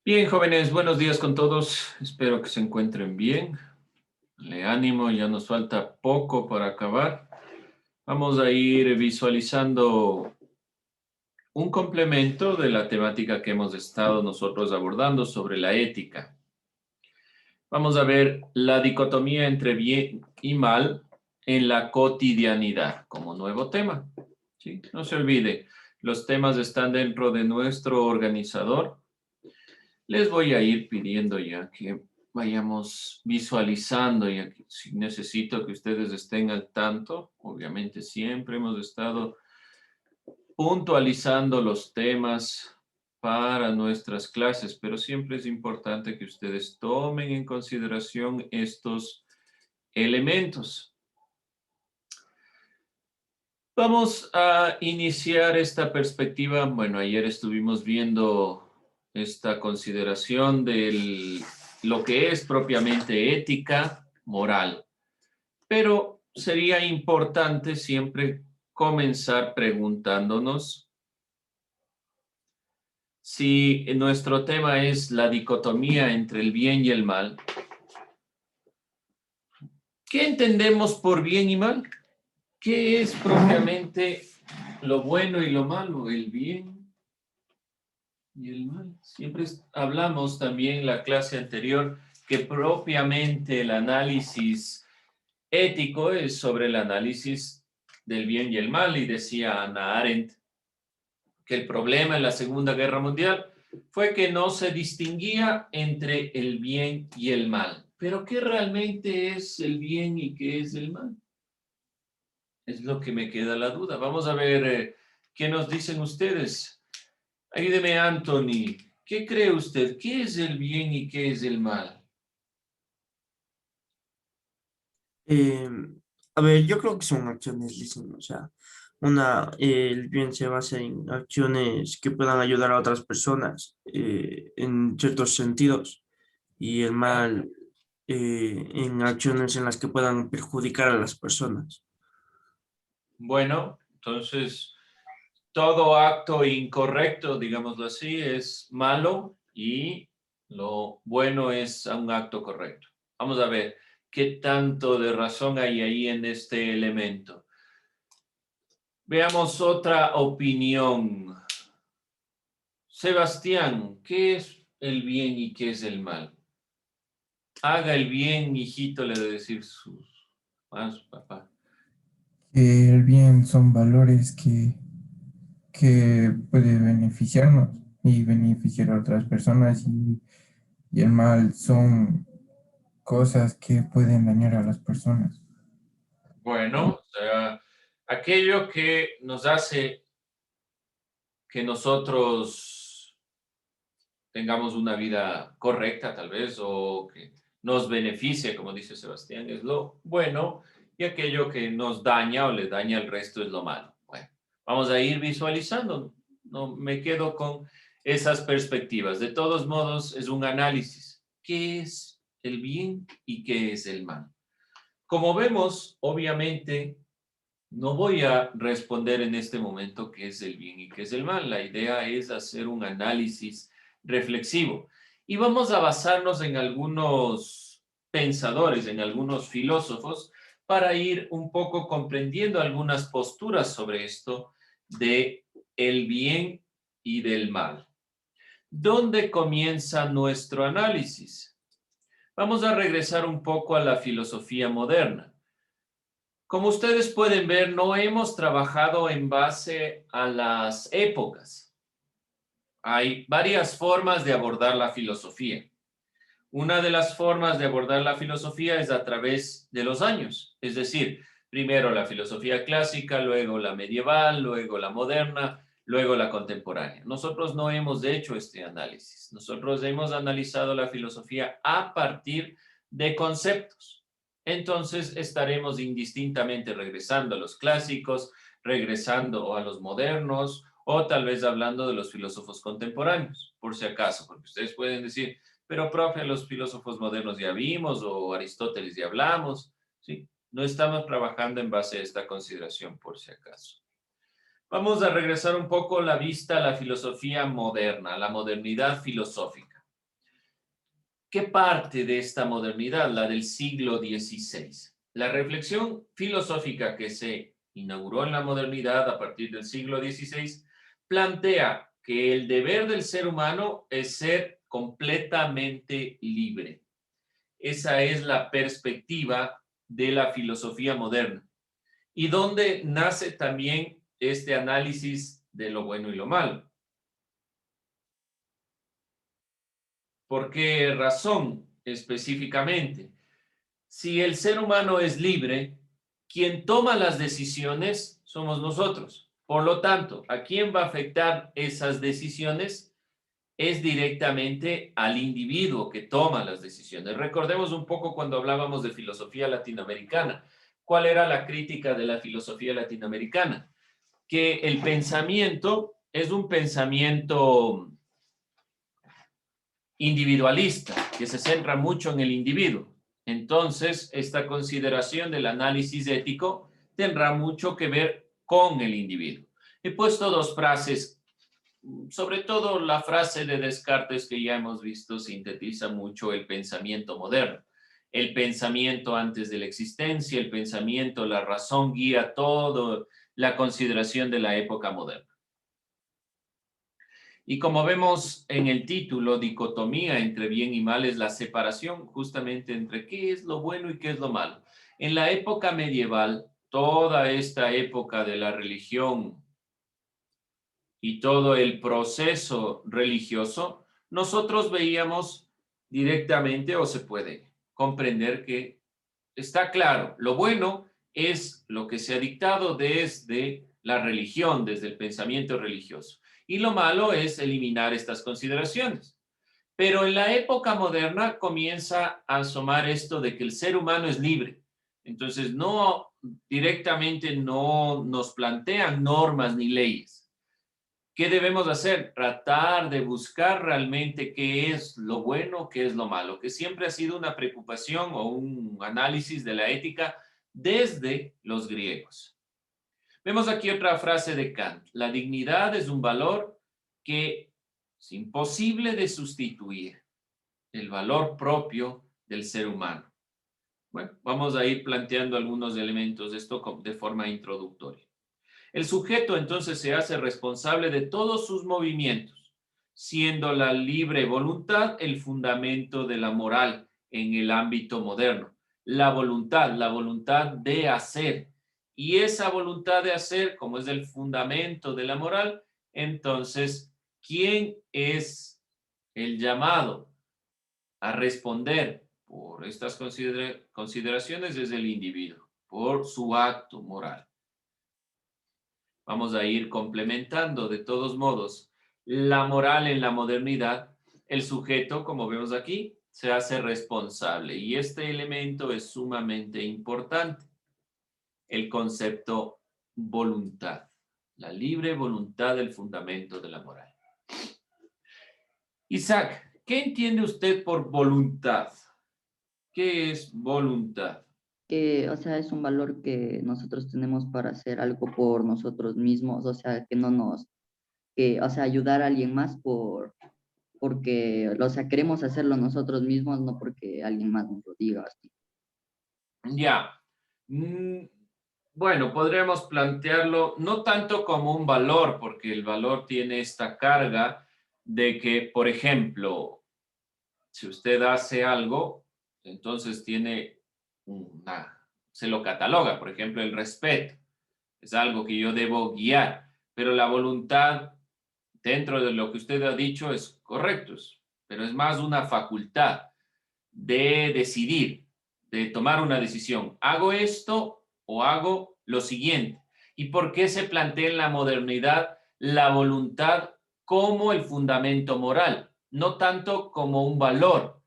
Bien, jóvenes, buenos días con todos. Espero que se encuentren bien. Le ánimo, ya nos falta poco para acabar. Vamos a ir visualizando un complemento de la temática que hemos estado nosotros abordando sobre la ética. Vamos a ver la dicotomía entre bien y mal en la cotidianidad como nuevo tema. ¿Sí? No se olvide, los temas están dentro de nuestro organizador. Les voy a ir pidiendo ya que vayamos visualizando, ya que si necesito que ustedes estén al tanto. Obviamente siempre hemos estado puntualizando los temas para nuestras clases, pero siempre es importante que ustedes tomen en consideración estos elementos. Vamos a iniciar esta perspectiva. Bueno, ayer estuvimos viendo esta consideración de lo que es propiamente ética moral, pero sería importante siempre comenzar preguntándonos si nuestro tema es la dicotomía entre el bien y el mal. ¿Qué entendemos por bien y mal? ¿Qué es propiamente lo bueno y lo malo, el bien y el mal? Siempre hablamos también en la clase anterior que propiamente el análisis ético es sobre el análisis del bien y el mal, y decía Hannah Arendt que el problema en la Segunda Guerra Mundial fue que no se distinguía entre el bien y el mal. Pero ¿qué realmente es el bien y qué es el mal? Es lo que me queda la duda. Vamos a ver qué nos dicen ustedes. Ayúdeme, Anthony. ¿Qué cree usted? ¿Qué es el bien y qué es el mal? Eh, a ver, yo creo que son acciones lícitas, o sea, el bien se basa en acciones que puedan ayudar a otras personas en ciertos sentidos y el ¿Ya? mal en acciones en las que puedan perjudicar a las personas. Bueno, entonces todo acto incorrecto, digámoslo así, es malo y lo bueno es un acto correcto. Vamos a ver qué tanto de razón hay ahí en este elemento. Veamos otra opinión. Sebastián, ¿qué es el bien y qué es el mal? Haga el bien, hijito, le debe decir a su papá. Que el bien son valores que puede beneficiarnos y beneficiar a otras personas y el mal son cosas que pueden dañar a las personas. Bueno, o sea, aquello que nos hace que nosotros tengamos una vida correcta, tal vez, o que nos beneficie, como dice Sebastián, es lo bueno, y aquello que nos daña o le daña al resto es lo malo. Bueno, vamos a ir visualizando. No me quedo con esas perspectivas. De todos modos, es un análisis. ¿Qué es el bien y qué es el mal? Como vemos, obviamente, no voy a responder en este momento qué es el bien y qué es el mal. La idea es hacer un análisis reflexivo. Y vamos a basarnos en algunos pensadores, en algunos filósofos, para ir un poco comprendiendo algunas posturas sobre esto de el bien y del mal. ¿Dónde comienza nuestro análisis? Vamos a regresar un poco a la filosofía moderna. Como ustedes pueden ver, no hemos trabajado en base a las épocas. Hay varias formas de abordar la filosofía. Una de las formas de abordar la filosofía es a través de los años, es decir, primero la filosofía clásica, luego la medieval, luego la moderna, luego la contemporánea. Nosotros no hemos hecho este análisis. Nosotros hemos analizado la filosofía a partir de conceptos. Entonces estaremos indistintamente regresando a los clásicos, regresando a los modernos o tal vez hablando de los filósofos contemporáneos, por si acaso, porque ustedes pueden decir, pero, profe, los filósofos modernos ya vimos o Aristóteles ya hablamos, ¿sí? No estamos trabajando en base a esta consideración, por si acaso. Vamos a regresar un poco la vista a la filosofía moderna, a la modernidad filosófica. ¿qué parte de esta modernidad, la del siglo XVI? La reflexión filosófica que se inauguró en la modernidad a partir del siglo XVI plantea que el deber del ser humano es ser completamente libre. Esa es la perspectiva de la filosofía moderna y donde nace también este análisis de lo bueno y lo malo. ¿Por qué razón específicamente? Si el ser humano es libre, quien toma las decisiones somos nosotros. Por lo tanto, ¿a quién va a afectar esas decisiones? Es directamente al individuo que toma las decisiones. Recordemos un poco cuando hablábamos de filosofía latinoamericana. ¿Cuál era la crítica de la filosofía latinoamericana? Que el pensamiento es un pensamiento individualista, que se centra mucho en el individuo. Entonces, esta consideración del análisis ético tendrá mucho que ver con el individuo. He puesto dos frases, sobre todo la frase de Descartes que ya hemos visto sintetiza mucho el pensamiento moderno. El pensamiento antes de la existencia, el pensamiento, la razón guía toda la consideración de la época moderna. Y como vemos en el título, dicotomía entre bien y mal es la separación justamente entre qué es lo bueno y qué es lo malo. En la época medieval, toda esta época de la religión y todo el proceso religioso, nosotros veíamos directamente o se puede comprender que está claro, lo bueno es lo que se ha dictado desde la religión, desde el pensamiento religioso. Y lo malo es eliminar estas consideraciones. Pero en la época moderna comienza a asomar esto de que el ser humano es libre. Entonces, no directamente no nos plantean normas ni leyes. ¿Qué debemos hacer? Tratar de buscar realmente qué es lo bueno, qué es lo malo, que siempre ha sido una preocupación o un análisis de la ética desde los griegos. Vemos aquí otra frase de Kant. La dignidad es un valor que es imposible de sustituir, el valor propio del ser humano. Bueno, vamos a ir planteando algunos elementos de esto de forma introductoria. El sujeto entonces se hace responsable de todos sus movimientos, siendo la libre voluntad el fundamento de la moral en el ámbito moderno. La voluntad de hacer. Y esa voluntad de hacer, como es el fundamento de la moral, entonces, ¿quién es el llamado a responder por estas consideraciones? Es el individuo, por su acto moral. Vamos a ir complementando de todos modos la moral en la modernidad. El sujeto, como vemos aquí, se hace responsable y este elemento es sumamente importante. El concepto voluntad, la libre voluntad del fundamento de la moral. Isaac, ¿qué entiende usted por voluntad? ¿Qué es voluntad? Que, o sea, es un valor que nosotros tenemos para hacer algo por nosotros mismos, o sea, que no nos, que, o sea, ayudar a alguien más porque, o sea, queremos hacerlo nosotros mismos, no porque alguien más nos lo diga. Así. Ya. Bueno, podríamos plantearlo no tanto como un valor, porque el valor tiene esta carga de que, por ejemplo, si usted hace algo, entonces se lo cataloga, por ejemplo, el respeto. Es algo que yo debo guiar, pero la voluntad, dentro de lo que usted ha dicho, es correcto, pero es más una facultad de decidir, de tomar una decisión. ¿Hago esto o hago lo siguiente? ¿Y por qué se plantea en la modernidad la voluntad como el fundamento moral? No tanto como un valor,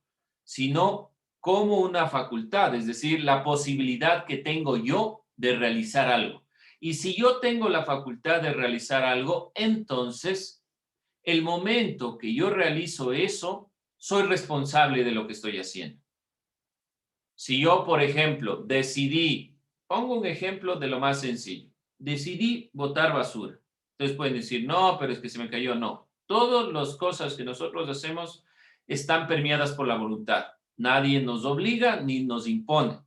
sino como una facultad, es decir, la posibilidad que tengo yo de realizar algo. Y si yo tengo la facultad de realizar algo, entonces el momento que yo realizo eso, soy responsable de lo que estoy haciendo. Si yo, por ejemplo, pongo un ejemplo de lo más sencillo, decidí botar basura. Entonces pueden decir, no, pero es que se me cayó. No, todas las cosas que nosotros hacemos están permeadas por la voluntad. Nadie nos obliga ni nos impone.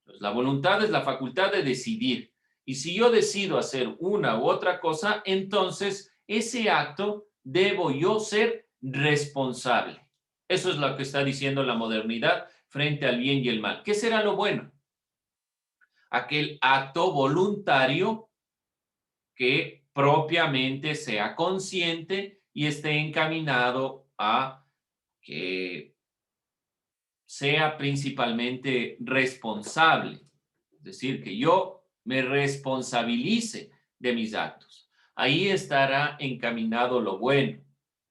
Entonces, la voluntad es la facultad de decidir. Y si yo decido hacer una u otra cosa, entonces ese acto debo yo ser responsable. Eso es lo que está diciendo la modernidad frente al bien y el mal. ¿Qué será lo bueno? Aquel acto voluntario que propiamente sea consciente y esté encaminado a que sea principalmente responsable. Es decir, que yo me responsabilice de mis actos. Ahí estará encaminado lo bueno.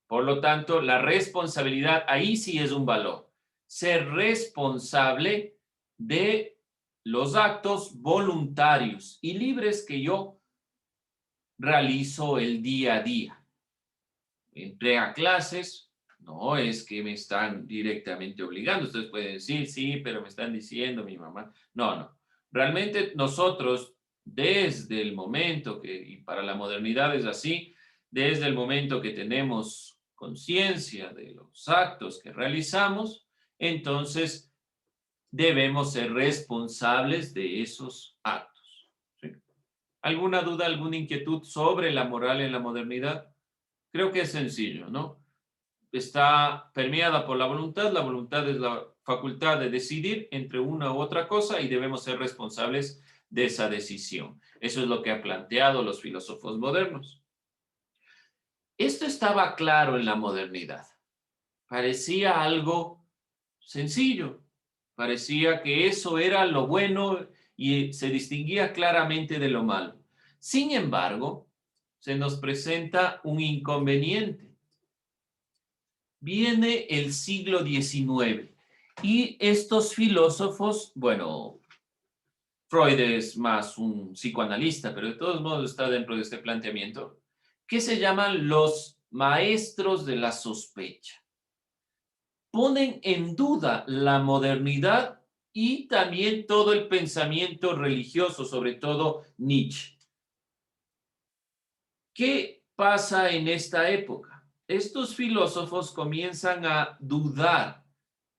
Por lo tanto, la responsabilidad ahí sí es un valor. Ser responsable de los actos voluntarios y libres que yo realizo el día a día. Entré a clases, no es que me están directamente obligando. Ustedes pueden decir, sí, pero me están diciendo mi mamá. No, no. Realmente nosotros, desde el momento que, y para la modernidad es así, desde el momento que tenemos conciencia de los actos que realizamos, entonces debemos ser responsables de esos actos. ¿Sí? ¿Alguna duda, alguna inquietud sobre la moral en la modernidad? Creo que es sencillo, ¿no? Está permeada por la voluntad es la facultad de decidir entre una u otra cosa y debemos ser responsables de esa decisión. Eso es lo que han planteado los filósofos modernos. Esto estaba claro en la modernidad. Parecía algo sencillo. Parecía que eso era lo bueno y se distinguía claramente de lo malo. Sin embargo, se nos presenta un inconveniente. Viene el siglo XIX y estos filósofos, bueno, Freud es más un psicoanalista, pero de todos modos está dentro de este planteamiento, que se llaman los maestros de la sospecha. Ponen en duda la modernidad y también todo el pensamiento religioso, sobre todo Nietzsche. ¿Qué pasa en esta época? Estos filósofos comienzan a dudar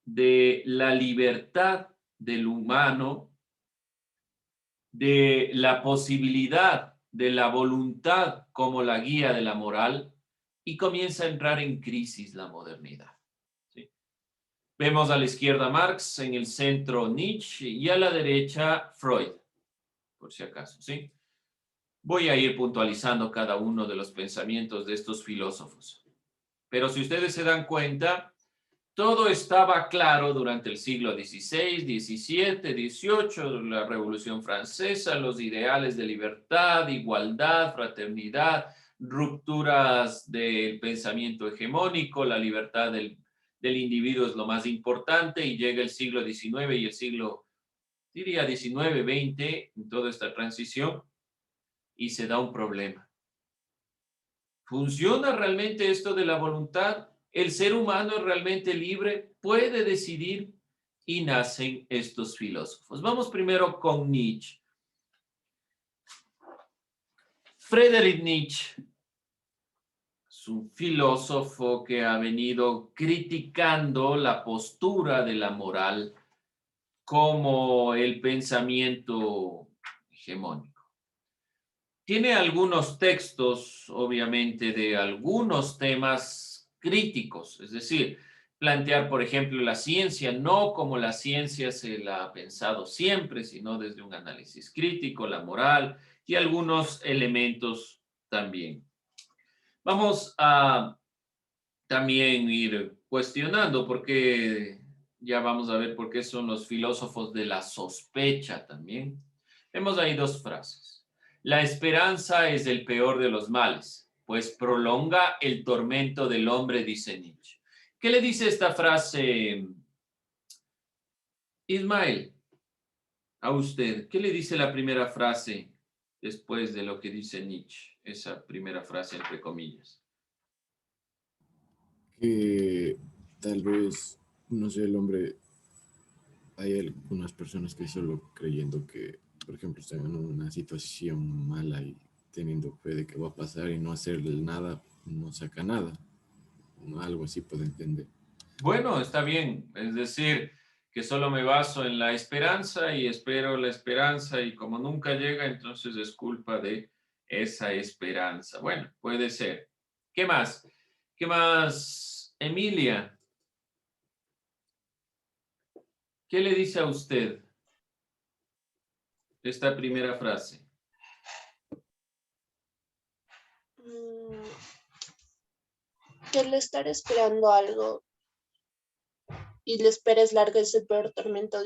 de la libertad del humano, de la posibilidad de la voluntad como la guía de la moral, y comienza a entrar en crisis la modernidad. ¿Sí? Vemos a la izquierda Marx, en el centro Nietzsche y a la derecha Freud, por si acaso, ¿sí? Voy a ir puntualizando cada uno de los pensamientos de estos filósofos. Pero si ustedes se dan cuenta, todo estaba claro durante el siglo XVI, XVII, XVIII, la Revolución Francesa, los ideales de libertad, igualdad, fraternidad, rupturas del pensamiento hegemónico, la libertad del individuo es lo más importante, y llega el siglo XIX y el siglo, diría, XIX, XX, en toda esta transición, y se da un problema. ¿Funciona realmente esto de la voluntad? ¿El ser humano es realmente libre? ¿Puede decidir? Y nacen estos filósofos. Vamos primero con Nietzsche. Friedrich Nietzsche es un filósofo que ha venido criticando la postura de la moral como el pensamiento hegemónico. Tiene algunos textos, obviamente, de algunos temas críticos, es decir, plantear, por ejemplo, la ciencia no como la ciencia se la ha pensado siempre, sino desde un análisis crítico, la moral y algunos elementos también. Vamos a también ir cuestionando porque ya vamos a ver por qué son los filósofos de la sospecha también. Vemos ahí dos frases. La esperanza es el peor de los males, pues prolonga el tormento del hombre, dice Nietzsche. ¿Qué le dice esta frase, Ismael, a usted? ¿Qué le dice la primera frase después de lo que dice Nietzsche? Esa primera frase entre comillas. Que tal vez, no sé, el hombre, hay algunas personas que solo creyendo que, por ejemplo, están en una situación mala y teniendo fe de que va a pasar y no hacer nada, no saca nada. algo así puedo entender. Bueno, está bien. Es decir, que solo me baso en la esperanza y espero la esperanza y como nunca llega, entonces es culpa de esa esperanza. Bueno, puede ser. ¿Qué más? ¿Qué más, Emilia? ¿Qué le dice a usted esta primera frase? Que el estar esperando algo y la espera es larga es el peor tormento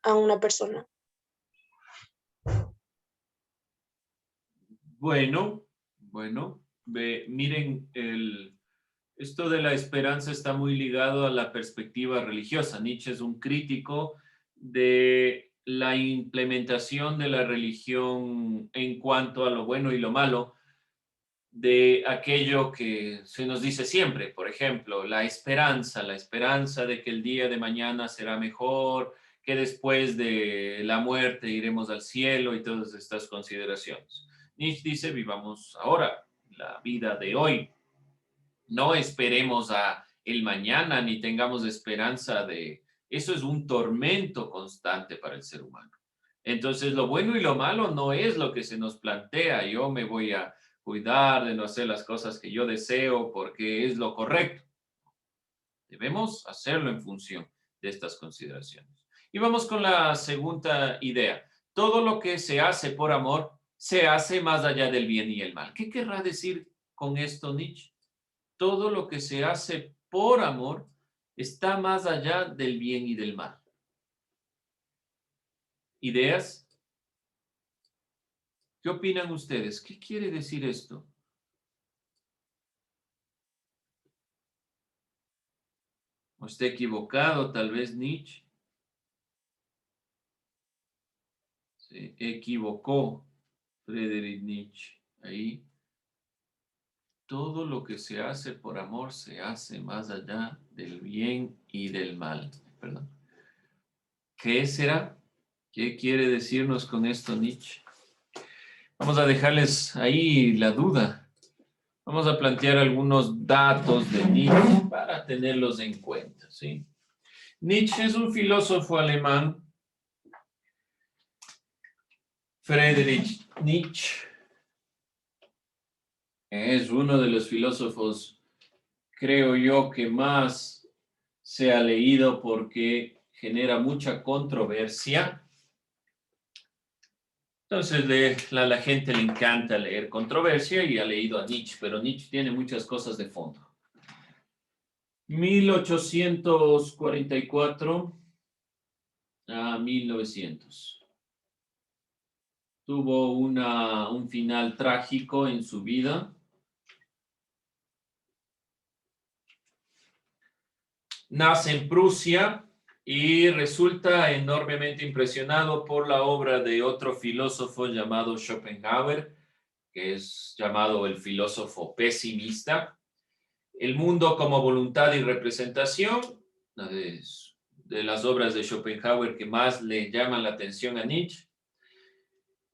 a una persona. Bueno, miren, esto de la esperanza está muy ligado a la perspectiva religiosa. Nietzsche es un crítico de la implementación de la religión en cuanto a lo bueno y lo malo, de aquello que se nos dice siempre, por ejemplo, la esperanza de que el día de mañana será mejor, que después de la muerte iremos al cielo y todas estas consideraciones. Nietzsche dice, vivamos ahora, la vida de hoy. No esperemos a el mañana ni tengamos esperanza de... Eso es un tormento constante para el ser humano. Entonces, lo bueno y lo malo no es lo que se nos plantea. Yo me voy a cuidar de no hacer las cosas que yo deseo porque es lo correcto. Debemos hacerlo en función de estas consideraciones. Y vamos con la segunda idea. Todo lo que se hace por amor se hace más allá del bien y el mal. ¿Qué querrá decir con esto Nietzsche? Todo lo que se hace por amor está más allá del bien y del mal. ¿Ideas? ¿Qué opinan ustedes? ¿Qué quiere decir esto? ¿O está equivocado tal vez Nietzsche? Se equivocó Friedrich Nietzsche. Ahí. Todo lo que se hace por amor se hace más allá del bien y del mal. Perdón. ¿Qué será? ¿Qué quiere decirnos con esto Nietzsche? Vamos a dejarles ahí la duda. Vamos a plantear algunos datos de Nietzsche para tenerlos en cuenta, ¿sí? Nietzsche es un filósofo alemán, Friedrich Nietzsche. Es uno de los filósofos, creo yo, que más se ha leído porque genera mucha controversia. Entonces, a la gente le encanta leer controversia y ha leído a Nietzsche, pero Nietzsche tiene muchas cosas de fondo. 1844 a 1900. Tuvo un final trágico en su vida. Nace en Prusia y resulta enormemente impresionado por la obra de otro filósofo llamado Schopenhauer, que es llamado el filósofo pesimista. El mundo como voluntad y representación, una de las obras de Schopenhauer que más le llaman la atención a Nietzsche.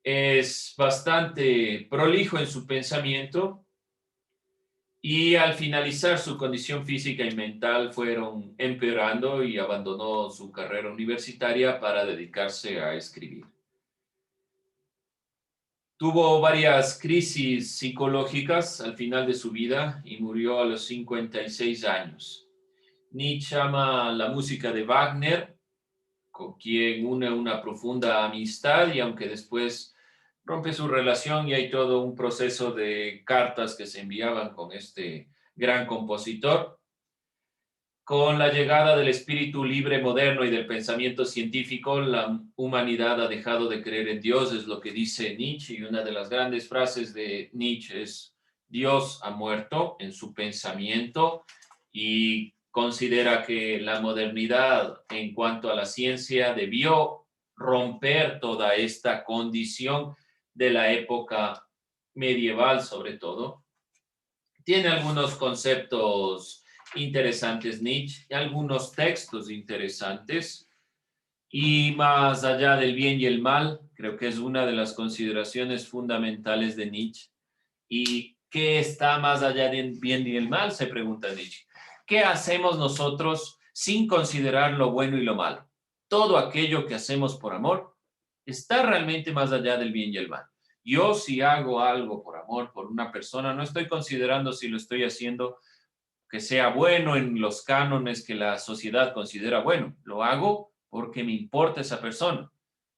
Es bastante prolijo en su pensamiento y al finalizar su condición física y mental fueron empeorando y abandonó su carrera universitaria para dedicarse a escribir. Tuvo varias crisis psicológicas al final de su vida y murió a los 56 años. Nietzsche ama la música de Wagner, con quien une una profunda amistad y aunque después rompe su relación y hay todo un proceso de cartas que se enviaban con este gran compositor. Con la llegada del espíritu libre moderno y del pensamiento científico, la humanidad ha dejado de creer en Dios, es lo que dice Nietzsche, y una de las grandes frases de Nietzsche es: Dios ha muerto en su pensamiento, y considera que la modernidad en cuanto a la ciencia debió romper toda esta condición de la época medieval, sobre todo. Tiene algunos conceptos interesantes Nietzsche, algunos textos interesantes, y más allá del bien y el mal, creo que es una de las consideraciones fundamentales de Nietzsche, y ¿Qué está más allá del bien y el mal? Se pregunta Nietzsche. ¿Qué hacemos nosotros sin considerar lo bueno y lo malo? Todo aquello que hacemos por amor está realmente más allá del bien y el mal. Yo si hago algo por amor por una persona, no estoy considerando si lo estoy haciendo que sea bueno en los cánones que la sociedad considera bueno. Lo hago porque me importa esa persona.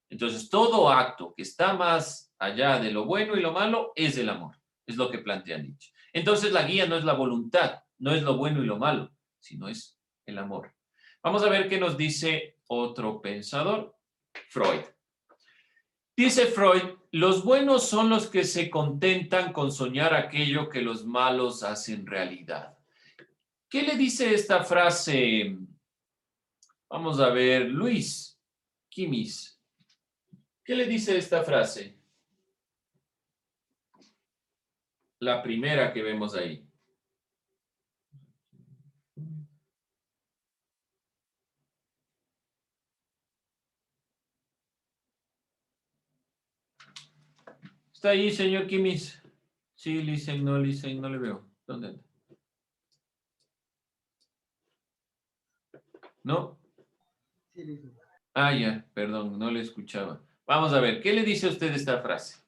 Entonces, todo acto que está más allá de lo bueno y lo malo es el amor. Es lo que plantea Nietzsche. Entonces, la guía no es la voluntad, no es lo bueno y lo malo, sino es el amor. Vamos a ver qué nos dice otro pensador, Freud. Dice Freud, los buenos son los que se contentan con soñar aquello que los malos hacen realidad. ¿Qué le dice esta frase? Vamos a ver, Luis Quimis. ¿Qué le dice esta frase? La primera que vemos ahí. ¿Está ahí, señor Quimis? Sí, listen, no le veo. ¿Dónde anda? ¿No? Ah, ya, perdón, no le escuchaba. Vamos a ver, ¿qué le dice a usted esta frase?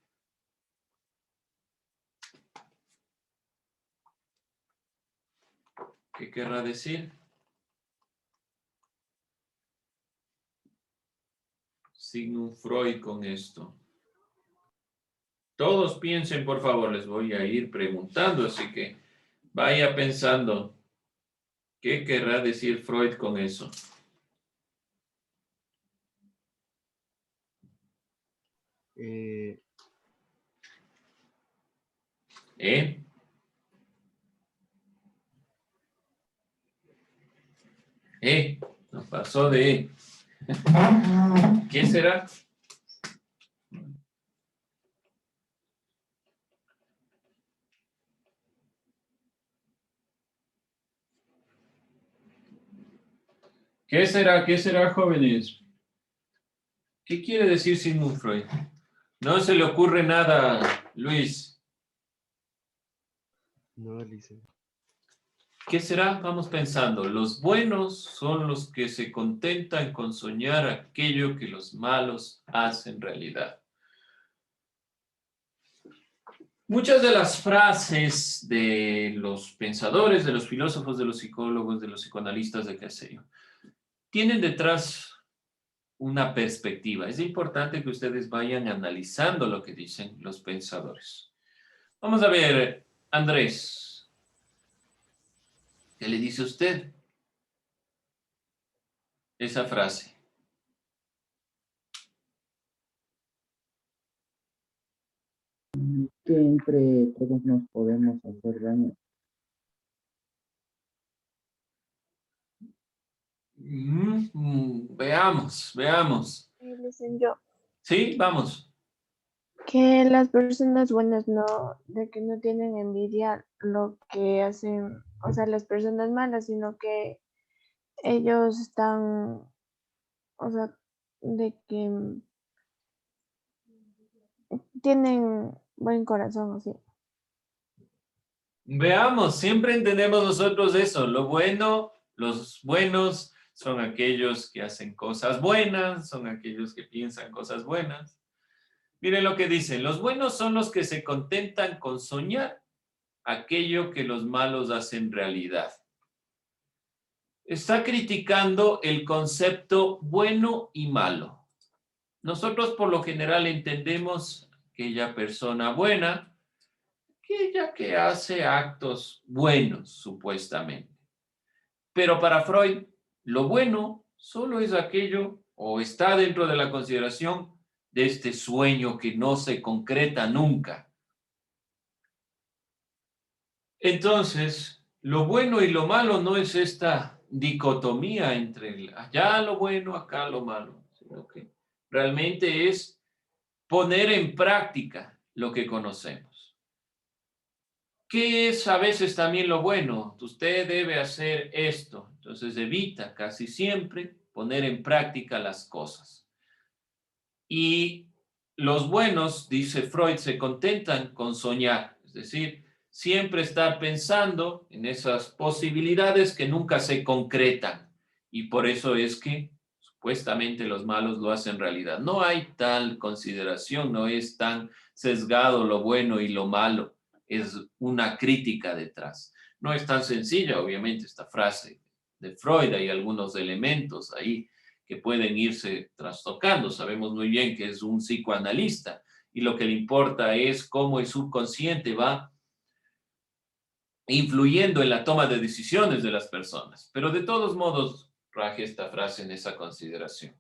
¿Qué querrá decir? Sigmund Freud con esto. Todos piensen, por favor, les voy a ir preguntando, así que vaya pensando. ¿Qué querrá decir Freud con eso? ¿Eh? No pasó de ¿Qué será? ¿Qué será? ¿Qué será, jóvenes? ¿Qué quiere decir Sigmund Freud? No se le ocurre nada, Luis. No, Alicia. ¿Qué será? Vamos pensando. Los buenos son los que se contentan con soñar aquello que los malos hacen realidad. Muchas de las frases de los pensadores, de los filósofos, de los psicólogos, de los psicoanalistas, de qué sé yo, tienen detrás una perspectiva. Es importante que ustedes vayan analizando lo que dicen los pensadores. Vamos a ver, Andrés, ¿qué le dice usted esa frase? Que entre todos nos podemos hacer daño. Veamos. Dicen yo, Sí, vamos. que las personas buenas de que no tienen envidia lo que hacen, o sea, las personas malas, sino que ellos están, o sea, de que tienen buen corazón, así. Veamos, siempre entendemos nosotros eso. Lo bueno, los buenos son aquellos que hacen cosas buenas, son aquellos que piensan cosas buenas. Miren lo que dicen, los buenos son los que se contentan con soñar aquello que los malos hacen realidad. Está criticando el concepto bueno y malo. Nosotros por lo general entendemos aquella persona buena, aquella que hace actos buenos, supuestamente. Pero para Freud, lo bueno solo es aquello o está dentro de la consideración de este sueño que no se concreta nunca. Entonces, lo bueno y lo malo no es esta dicotomía entre allá lo bueno, acá lo malo, sino que realmente es poner en práctica lo que conocemos. ¿Qué es a veces también lo bueno? Usted debe hacer esto. Entonces evita casi siempre poner en práctica las cosas. Y los buenos, dice Freud, se contentan con soñar. Es decir, siempre estar pensando en esas posibilidades que nunca se concretan. Y por eso es que supuestamente los malos lo hacen realidad. No hay tal consideración, no es tan sesgado lo bueno y lo malo. Es una crítica detrás. No es tan sencilla, obviamente, esta frase de Freud. Hay algunos elementos ahí que pueden irse trastocando. Sabemos muy bien que es un psicoanalista y lo que le importa es cómo el subconsciente va influyendo en la toma de decisiones de las personas. Pero de todos modos, raje esta frase en esa consideración.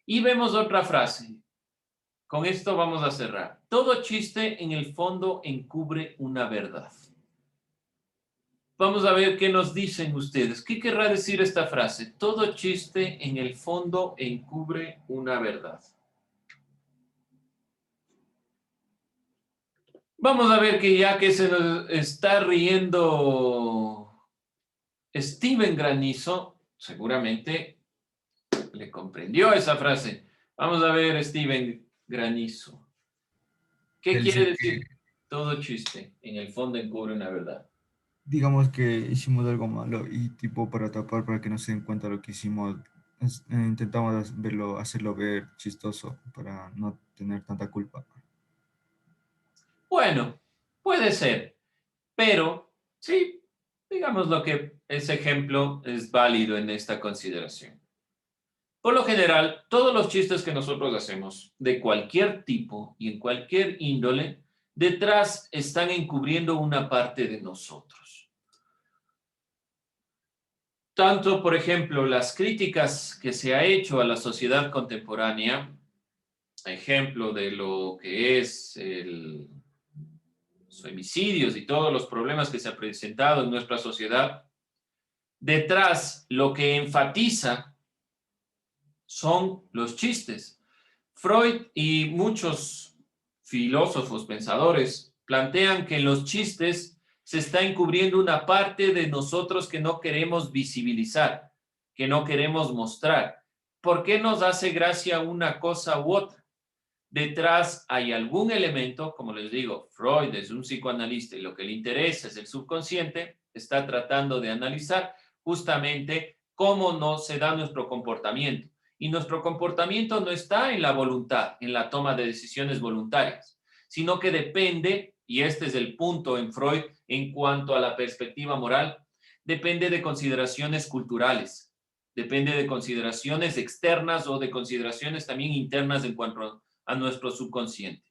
Y vemos otra frase. Con esto vamos a cerrar. Todo chiste en el fondo encubre una verdad. Vamos a ver qué nos dicen ustedes. ¿Qué querrá decir esta frase? Todo chiste en el fondo encubre una verdad. Vamos a ver que ya que se nos está riendo Steven Granizo, seguramente le comprendió esa frase. Vamos a ver, Steven Granizo. ¿Qué Él quiere dice decir? Todo chiste en el fondo encubre una verdad. digamos que hicimos algo malo y tipo para tapar, para que no se den cuenta de lo que hicimos, intentamos hacerlo ver chistoso para no tener tanta culpa. Bueno, puede ser, pero sí, digamos lo que ese ejemplo es válido en esta consideración. Por lo general, todos los chistes que nosotros hacemos, de cualquier tipo y en cualquier índole, detrás están encubriendo una parte de nosotros. Tanto, por ejemplo, las críticas que se ha hecho a la sociedad contemporánea, ejemplo de lo que es los homicidios y todos los problemas que se han presentado en nuestra sociedad, detrás lo que enfatiza son los chistes. Freud y muchos filósofos, pensadores, plantean que en los chistes se está encubriendo una parte de nosotros que no queremos visibilizar, que no queremos mostrar. ¿Por qué nos hace gracia una cosa u otra? Detrás hay algún elemento, como les digo, Freud es un psicoanalista y lo que le interesa es el subconsciente, está tratando de analizar justamente cómo no se da nuestro comportamiento. Y nuestro comportamiento no está en la voluntad, en la toma de decisiones voluntarias, sino que depende, y este es el punto en Freud en cuanto a la perspectiva moral, depende de consideraciones culturales, depende de consideraciones externas o de consideraciones también internas en cuanto a nuestro subconsciente.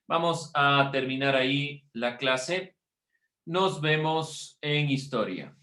Vamos a terminar ahí la clase. Nos vemos en historia.